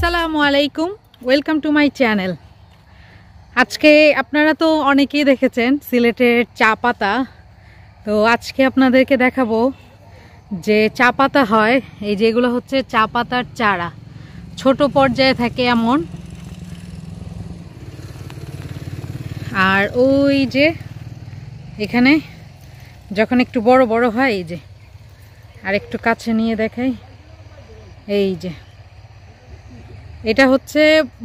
আসসালামু আলাইকুম, welcome to my channel. আজকে আপনারা তো অনেকেই দেখেছেন সিলেটের চা পাতা, তো আজকে আপনাদেরকে দেখাবো যে চা পাতা হয়, এই যেগুলো হচ্ছে চা পাতার চারা, ছোট পর্যায়ে থাকে এমন। আর ওই যে এখানে যখন একটু বড় বড় হয়, এই যে আর একটু কাছে নিয়ে দেখাই, এই যে এটা হচ্ছে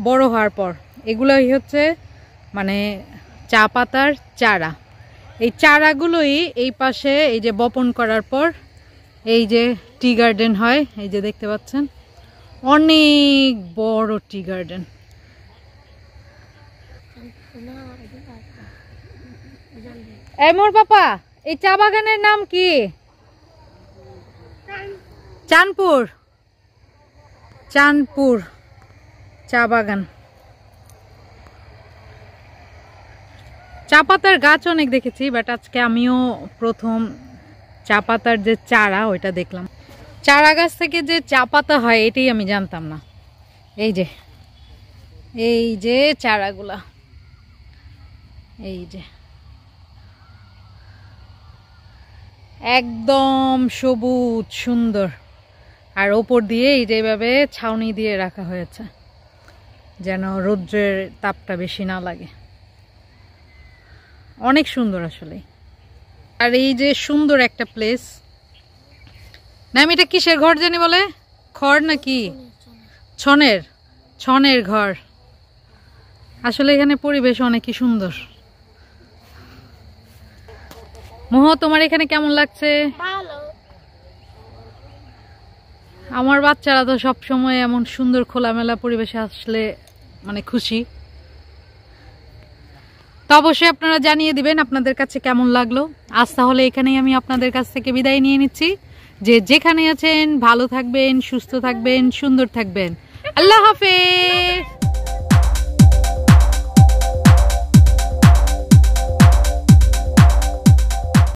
বড় হওয়ার পর এগুলোই হচ্ছে মানে চা পাতার চারা। এই চারাগুলোই এই পাশে এই যে বপন করার পর এই যে টি গার্ডেন হয়, এই যে দেখতে পাচ্ছেন অনেক বড় টি গার্ডেন। এই মোর পাপা, এই চা বাগানের নাম কি? চাঁদপুর, চাঁদপুর চা বাগান। চা পাতার গাছ অনেক দেখেছি, বাট আজকে আমিও প্রথম চা পাতার যে চারা ওইটা দেখলাম। চারা গাছ থেকে যে চা পাতা হয় এটাই আমি জানতাম না। এই যে চারাগুলা, এই যে একদম সবুজ সুন্দর, আর ওপর দিয়ে এই যে এইভাবে ছাউনি দিয়ে রাখা হয়েছে যেন রৌদ্রের তাপটা বেশি না লাগে। অনেক সুন্দর আসলে। আর এই যে সুন্দর একটা প্লেস, নাম এটা কিসের ঘর জানি বলে? খড় নাকি ছনের? ছনের ঘর। আসলে এখানে পরিবেশ অনেকই সুন্দর। মোহ, তোমার এখানে কেমন লাগছে? আমার বাচ্চারা তো সব সময় এমন সুন্দর খোলামেলা পরিবেশে আসলে মানে খুশি। তো অবশ্যই আপনারা জানিয়ে দিবেন আপনাদের কাছে কেমন লাগলো। আজ তাহলে এখানেই আমি আপনাদের কাছ থেকে বিদায় নিয়ে নিচ্ছি। যে যেখানে আছেন ভালো থাকবেন, সুস্থ থাকবেন, সুন্দর থাকবেন। আল্লাহ হাফেজ।